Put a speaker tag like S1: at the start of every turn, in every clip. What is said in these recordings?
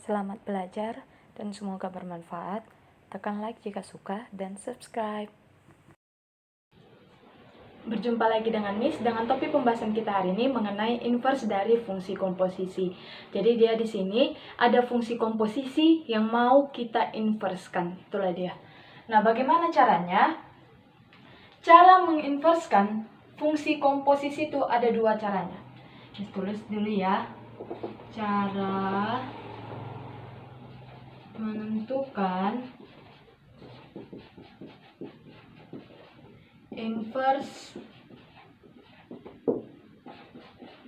S1: Selamat belajar dan semoga bermanfaat. Tekan like jika suka dan subscribe. Berjumpa lagi dengan Miss dengan topik pembahasan kita hari ini mengenai inverse dari fungsi komposisi. Jadi dia di sini ada fungsi komposisi yang mau kita inverskan. Itulah dia. Nah, bagaimana caranya? Cara menginverskan fungsi komposisi itu ada dua caranya. Miss tulis dulu ya. Cara menentukan inverse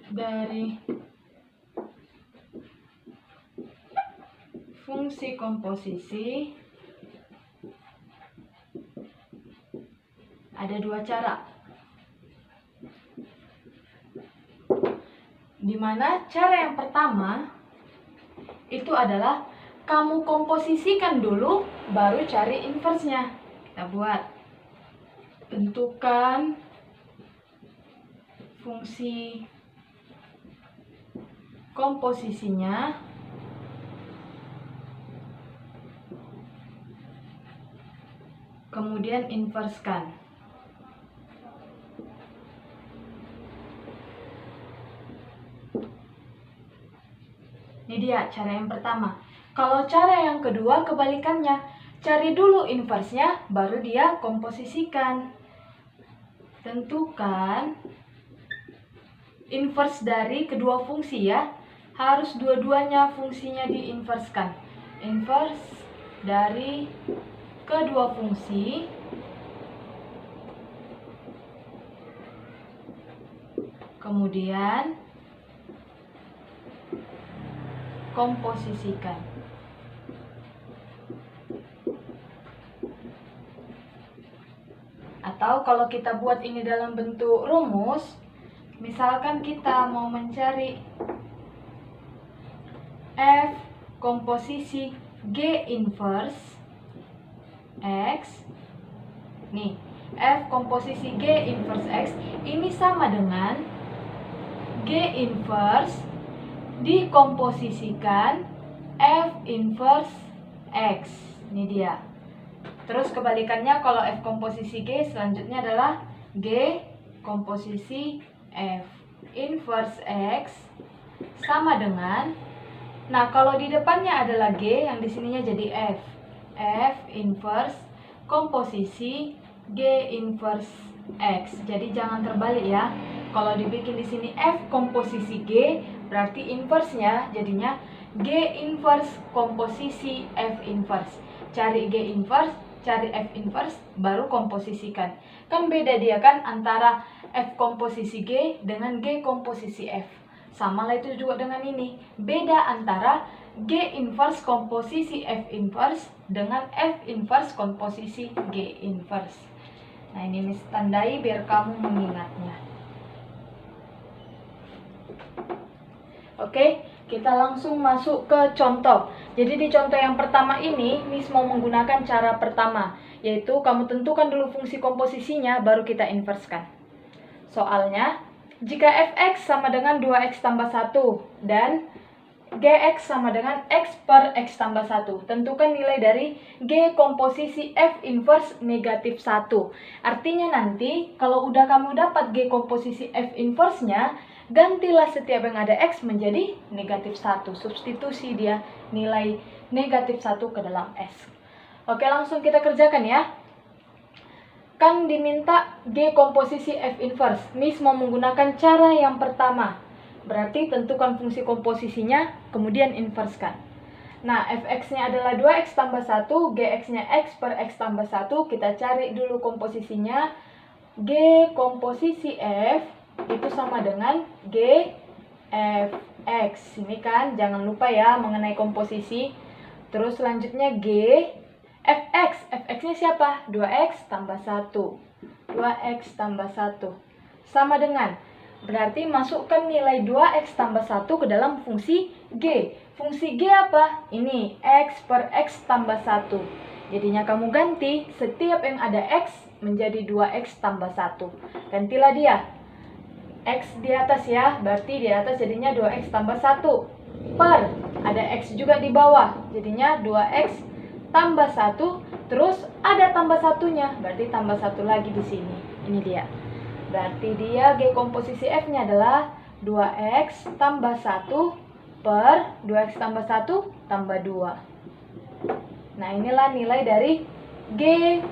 S1: dari fungsi komposisi ada dua cara. Dimana cara yang pertama itu adalah kamu komposisikan dulu, baru cari inverse-nya. Kita buat. Tentukan fungsi komposisinya. Kemudian inverskan. Ini dia cara yang pertama. Kalau cara yang kedua kebalikannya, cari dulu inverse-nya, baru dia komposisikan. Tentukan inverse dari kedua fungsi ya. Harus dua-duanya fungsinya diinverskan. Inverse dari kedua fungsi kemudian komposisikan. Atau kalau kita buat ini dalam bentuk rumus, misalkan kita mau mencari F komposisi G inverse X. Nih, F komposisi G inverse X ini sama dengan G inverse dikomposisikan F inverse X. Ini dia. Terus kebalikannya kalau F komposisi G selanjutnya adalah G komposisi F inverse X sama dengan, nah kalau di depannya adalah G, yang di sininya jadi F. F inverse komposisi G inverse X. Jadi jangan terbalik ya. Kalau dibikin di sini F komposisi G, berarti inverse-nya jadinya G inverse komposisi F inverse. Cari G inverse, cari F inverse, baru komposisikan. Kan beda dia kan antara F komposisi G dengan G komposisi F. Sama lah itu juga dengan ini. Beda antara G inverse komposisi F inverse dengan F inverse komposisi G inverse. Nah, ini Miss tandai biar kamu mengingatnya. Oke, kita langsung masuk ke contoh. Jadi di contoh yang pertama ini, Miss mau menggunakan cara pertama, yaitu kamu tentukan dulu fungsi komposisinya, baru kita inverskan. Soalnya, jika fx sama dengan 2x tambah 1 dan gx sama dengan x per x tambah 1, tentukan nilai dari g komposisi f inverse negatif 1. Artinya nanti, kalau udah kamu dapat g komposisi f inverse-nya, gantilah setiap yang ada X menjadi negatif 1. Substitusi dia nilai negatif 1 ke dalam S. Oke, langsung kita kerjakan ya. Kan diminta G komposisi F inverse. Miss mau menggunakan cara yang pertama. Berarti tentukan fungsi komposisinya, kemudian inverskan. Nah, Fx-nya adalah 2x tambah 1, Gx-nya x per x tambah 1. Kita cari dulu komposisinya. G komposisi F itu sama dengan G Fx. Ini kan jangan lupa ya mengenai komposisi. Terus selanjutnya G Fx. Fx-nya siapa? 2x tambah 1. 2x tambah 1 sama dengan, berarti masukkan nilai 2x tambah 1 ke dalam fungsi G. Fungsi G apa? Ini x per x tambah 1. Jadinya kamu ganti setiap yang ada x menjadi 2x tambah 1. Gantilah dia. X di atas ya, berarti di atas jadinya 2x tambah 1 per ada X juga di bawah. Jadinya 2X tambah 1, terus ada tambah satunya, berarti tambah 1 lagi di sini. Ini dia. Berarti dia G komposisi F-nya adalah 2X tambah 1 per 2X tambah 1 tambah 2. Nah, inilah nilai dari G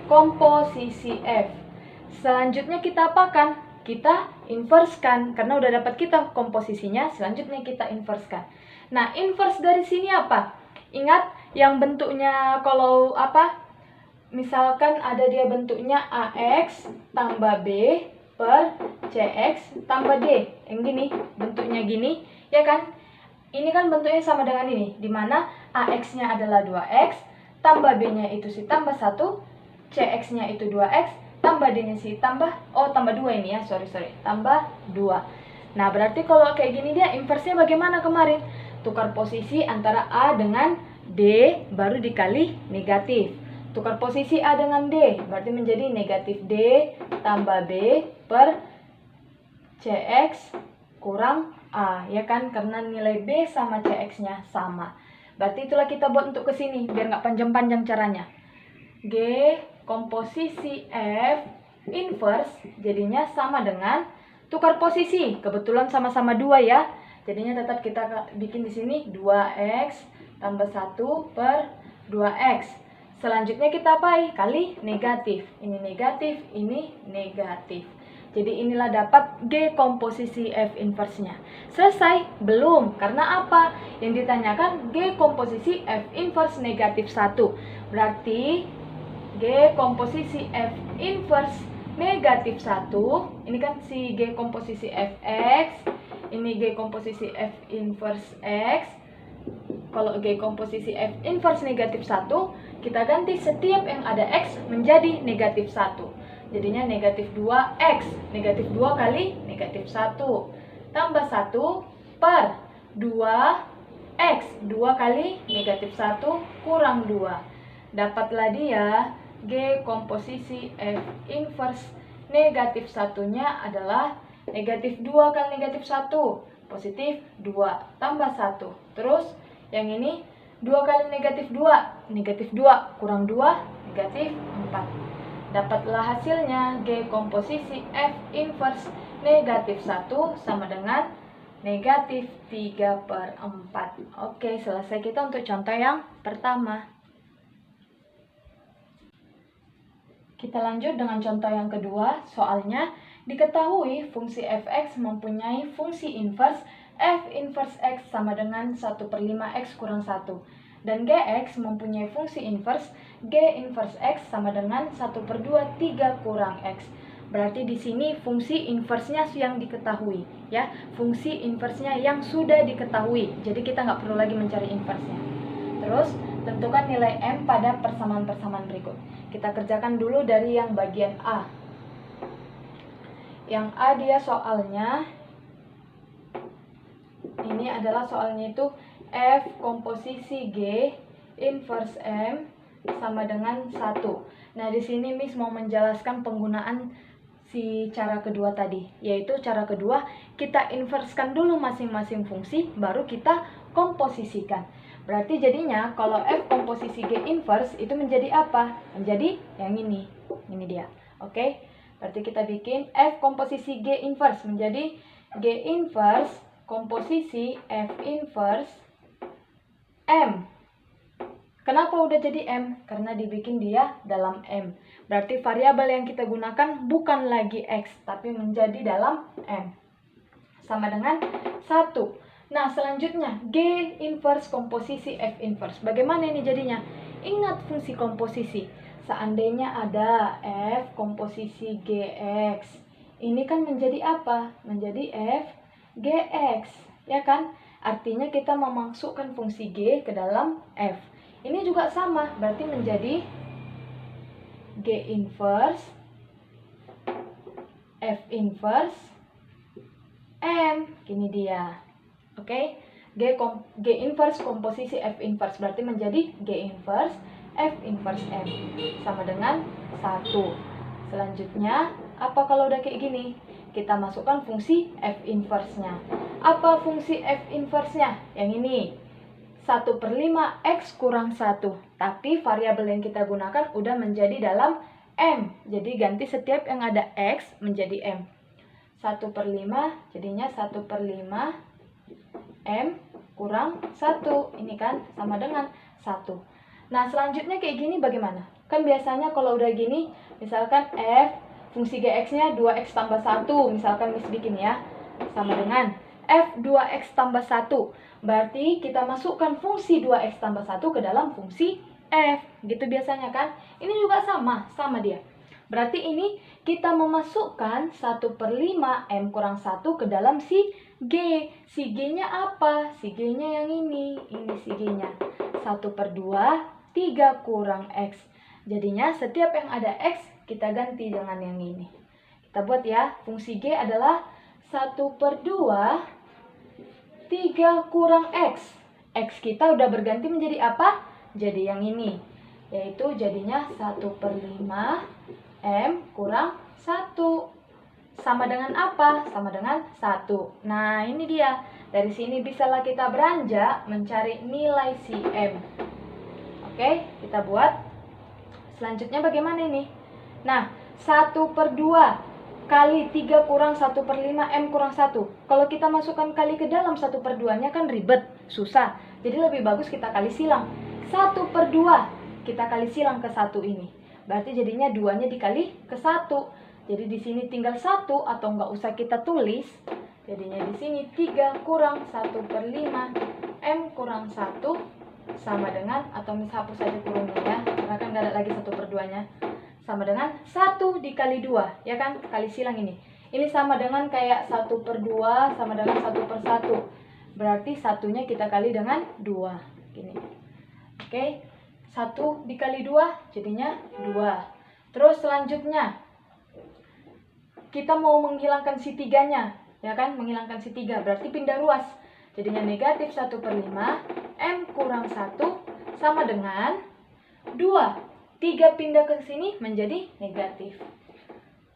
S1: komposisi F. Selanjutnya kita apakan? Kita inverskan. Karena udah dapat kita komposisinya, selanjutnya kita inverskan. Nah, inverse dari sini apa? Ingat yang bentuknya kalau apa? Misalkan ada dia bentuknya AX tambah B per CX tambah D. Yang gini, bentuknya gini, ya kan? Ini kan bentuknya sama dengan ini, dimana AX-nya adalah 2X, tambah B-nya itu si tambah 1, CX-nya itu 2X, tambah D-nya si tambah 2 ini ya, tambah 2. Nah, berarti kalau kayak gini dia inversnya bagaimana kemarin? Tukar posisi antara A dengan D, baru dikali negatif. Tukar posisi A dengan D, berarti menjadi negatif D tambah B per CX kurang A, ya kan? Karena nilai B sama CX-nya sama. Berarti itulah kita buat untuk ke sini, biar nggak panjang-panjang caranya. G komposisi F inverse jadinya sama dengan tukar posisi. Kebetulan sama-sama 2 ya. Jadinya tetap kita bikin di sini 2X tambah 1 per 2X. Selanjutnya kita apain? Kali negatif. Ini negatif, ini negatif. Jadi inilah dapat G komposisi F inverse-nya. Selesai? Belum. Karena apa? Yang ditanyakan G komposisi F inverse negatif 1. Berarti G komposisi F inverse negatif 1. Ini kan si G komposisi Fx. Ini G komposisi F inverse X. Kalau G komposisi F inverse negatif 1, kita ganti setiap yang ada X menjadi negatif 1. Jadinya negatif 2X. Negatif 2 kali negatif 1. Tambah 1 per 2X. 2 kali negatif 1 kurang 2. Dapatlah dia G komposisi F inverse negatif 1-nya adalah negatif 2 kali negatif 1. Positif 2 tambah 1. Terus yang ini 2 kali negatif 2. Negatif 2 kurang 2, negatif 4. Dapatlah hasilnya G komposisi F inverse negatif 1 sama dengan negatif 3/4. Oke, selesai kita untuk contoh yang pertama. Kita lanjut dengan contoh yang kedua. Soalnya, diketahui fungsi fx mempunyai fungsi inverse f inverse x sama dengan 1/5x kurang 1. Dan Gx mempunyai fungsi inverse G inverse X sama dengan 1/2 3 kurang X. Berarti di sini fungsi inverse-nya yang diketahui, ya. Fungsi inverse-nya yang sudah diketahui. Jadi kita nggak perlu lagi mencari inverse-nya. Terus, tentukan nilai M pada persamaan-persamaan berikut. Kita kerjakan dulu dari yang bagian A. Yang A dia soalnya, ini adalah soalnya itu F komposisi G inverse M sama dengan 1. Nah, di sini Miss mau menjelaskan penggunaan si cara kedua tadi. Yaitu cara kedua, kita inverskan dulu masing-masing fungsi, baru kita komposisikan. Berarti jadinya kalau F komposisi G inverse itu menjadi apa? Menjadi yang ini. Ini dia. Oke? Berarti kita bikin F komposisi G inverse menjadi G inverse komposisi F inverse M. Kenapa udah jadi M? Karena dibikin dia dalam M. Berarti variabel yang kita gunakan bukan lagi X, tapi menjadi dalam M. Sama dengan 1. Nah, selanjutnya G inverse komposisi F inverse. Bagaimana ini jadinya? Ingat fungsi komposisi. Seandainya ada F komposisi GX. Ini kan menjadi apa? Menjadi F GX. Ya kan? Artinya kita memasukkan fungsi G ke dalam F. Ini juga sama, berarti menjadi G inverse F inverse M. Gini dia. Oke? G inverse komposisi F inverse berarti menjadi G inverse F inverse M. Sama dengan 1. Selanjutnya, apa kalau udah kayak gini? Kita masukkan fungsi F inverse-nya. Apa fungsi F inverse-nya? Yang ini. 1/5 X kurang 1. Tapi variabel yang kita gunakan udah menjadi dalam M. Jadi ganti setiap yang ada X menjadi M. 1/5 jadinya 1/5 M kurang 1. Ini kan sama dengan 1. Nah, selanjutnya kayak gini bagaimana? Kan biasanya kalau udah gini, misalkan F fungsi Gx-nya 2X tambah 1. Misalkan Miss bikin ya. Sama dengan F 2X tambah 1. Berarti kita masukkan fungsi 2X tambah 1 ke dalam fungsi F. Gitu biasanya kan. Ini juga sama dia. Berarti ini kita memasukkan 1/5 M kurang 1 ke dalam si G. Si G-nya apa? Si G-nya yang ini si G-nya. 1/2, 3 kurang X. Jadinya setiap yang ada X, kita ganti dengan yang ini. Kita buat ya, fungsi G adalah 1/2, 3 kurang X. X kita udah berganti menjadi apa? Jadi yang ini. Yaitu jadinya 1/5 M kurang 1. Sama dengan apa? Sama dengan 1. Nah, ini dia. Dari sini bisalah kita beranjak mencari nilai si M. Oke, kita buat. Selanjutnya bagaimana ini? Nah, 1/2 kali 3 kurang 1/5 M kurang 1. Kalau kita masukkan kali ke dalam 1/2-nya kan ribet, susah. Jadi lebih bagus kita kali silang. 1/2 kita kali silang ke 1 ini. Berarti jadinya 2-nya dikali ke 1. Jadi di sini tinggal 1 atau nggak usah kita tulis. Jadinya di sini 3 kurang 1/5 M kurang 1 sama dengan, atau mis hapus saja kurungnya ya, karena kan nggak ada lagi 1/2-nya. Sama dengan 1 dikali 2, ya kan? Kali silang ini. Ini sama dengan kayak 1/2 sama dengan 1/1. Berarti satunya kita kali dengan 2. Gini. Oke. 1 dikali 2 jadinya 2. Terus selanjutnya kita mau menghilangkan si 3-nya, ya kan? Menghilangkan si 3, berarti pindah ruas. Jadinya negatif 1/5 M kurang 1 sama dengan 2. 3 pindah ke sini menjadi negatif.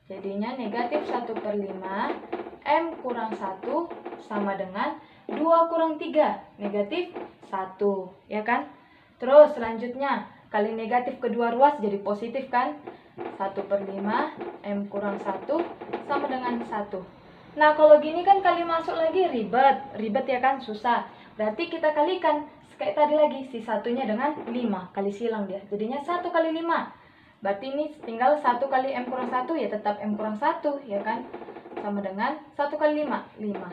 S1: Jadinya negatif 1/5 M kurang 1 sama dengan 2 kurang 3, negatif 1, ya kan? Terus selanjutnya, kali negatif kedua ruas jadi positif kan? 1/5 M kurang 1 sama dengan 1. Nah, kalau gini kan kali masuk lagi ribet ya kan, susah. Berarti kita kalikan kayak tadi lagi, si satunya dengan 5, kali silang dia. Jadinya 1 kali 5. Berarti ini tinggal 1 kali M kurang 1, ya tetap M kurang 1, ya kan? Sama dengan 1 kali 5, 5.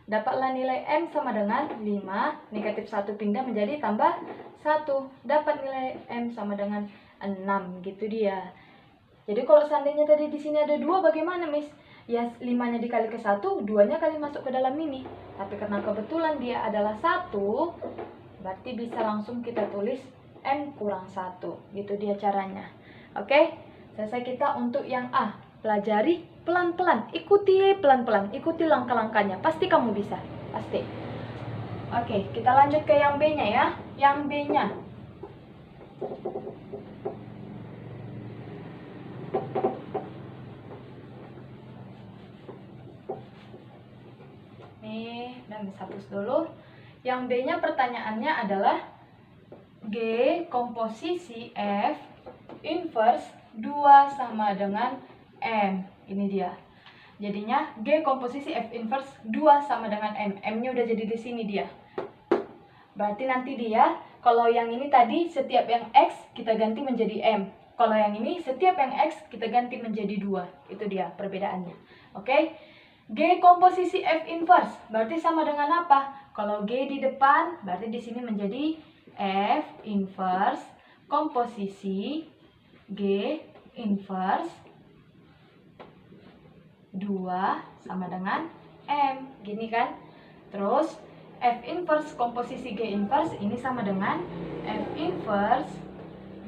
S1: Dapatlah nilai M sama dengan 5, negatif 1 pindah menjadi tambah 1. Dapat nilai M sama dengan 6, gitu dia. Jadi kalau seandainya tadi di sini ada 2, bagaimana, Miss? Ya 5-nya dikali ke 1, 2-nya kali masuk ke dalam ini. Tapi karena kebetulan dia adalah 1, berarti bisa langsung kita tulis M kurang 1. Gitu dia caranya. Oke, selesai kita untuk yang A. Pelajari pelan-pelan, ikuti pelan-pelan, ikuti langkah-langkahnya. Pasti kamu bisa, pasti. Oke, kita lanjut ke yang B-nya ya. Yang B-nya. Nih, dan bisa hapus dulu. Yang B-nya pertanyaannya adalah G komposisi F inverse 2 sama dengan M. Ini dia. Jadinya G komposisi F inverse 2 sama dengan M. M-nya udah jadi di sini dia. Berarti nanti dia, kalau yang ini tadi setiap yang X kita ganti menjadi M. Kalau yang ini setiap yang X kita ganti menjadi 2. Itu dia perbedaannya. Oke? G komposisi F inverse berarti sama dengan apa? Kalau G di depan berarti di sini menjadi F inverse komposisi G inverse 2 sama dengan M. Gini kan? Terus F inverse komposisi G inverse ini sama dengan F inverse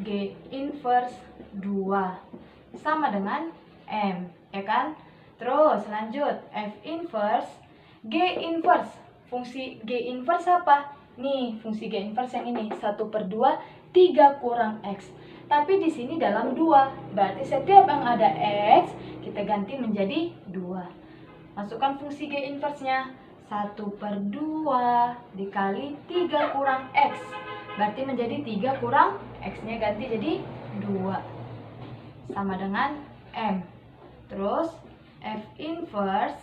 S1: G inverse 2 sama dengan M, ya kan? Terus lanjut, F inverse G inverse. Fungsi G inverse apa? Nih, fungsi G inverse yang ini 1/2 3 kurang X. Tapi di sini dalam 2. Berarti setiap yang ada X kita ganti menjadi 2. Masukkan fungsi G inverse-nya 1/2 dikali 3 kurang X. Berarti menjadi 3 kurang X-nya ganti jadi 2. Sama dengan M. Terus F inverse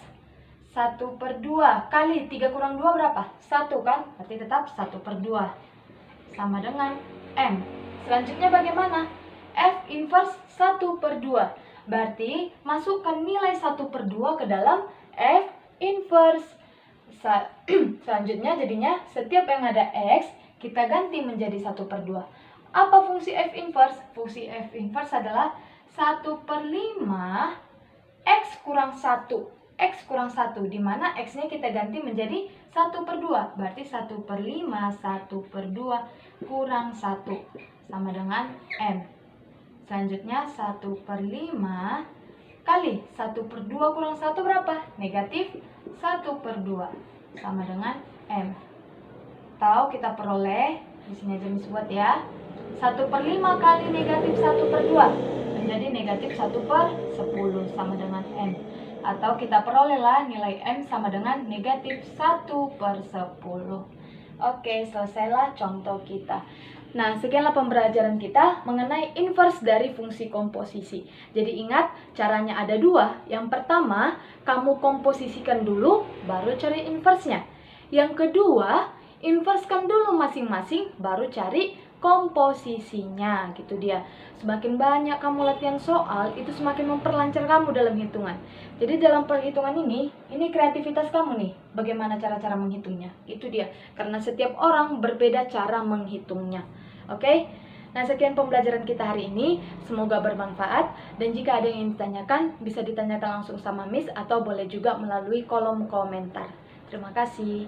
S1: 1/2 kali 3 kurang 2 berapa? 1 kan? Berarti tetap 1/2. Sama dengan M. Selanjutnya bagaimana? F inverse 1/2. Berarti masukkan nilai 1/2 ke dalam F inverse. Selanjutnya jadinya setiap yang ada X kita ganti menjadi 1/2. Apa fungsi F inverse? Fungsi F inverse adalah 1/5 X kurang 1. X kurang 1, di mana X-nya kita ganti menjadi 1/2. Berarti 1/5 1/2 kurang 1 sama dengan M. Selanjutnya 1/5 kali 1/2 kurang 1 berapa? Negatif 1/2 sama dengan M. Atau kita peroleh, di sini aja Miss buat ya. 1/5 kali negatif 1/2 menjadi negatif 1/10 sama dengan M. Atau kita perolehlah nilai M sama dengan negatif 1/10. Oke, selesailah contoh kita. Nah, sekianlah pembelajaran kita mengenai inverse dari fungsi komposisi. Jadi ingat, caranya ada dua. Yang pertama, kamu komposisikan dulu, baru cari inverse-nya. Yang kedua, inversekan dulu masing-masing, baru cari komposisinya, gitu dia. Semakin banyak kamu latihan soal, itu semakin memperlancar kamu dalam hitungan. Jadi dalam perhitungan ini kreativitas kamu nih, bagaimana cara-cara menghitungnya. Itu dia, karena setiap orang berbeda cara menghitungnya. Oke? Nah, sekian pembelajaran kita hari ini, semoga bermanfaat. Dan jika ada yang ingin ditanyakan, bisa ditanyakan langsung sama Miss atau boleh juga melalui kolom komentar. Terima kasih.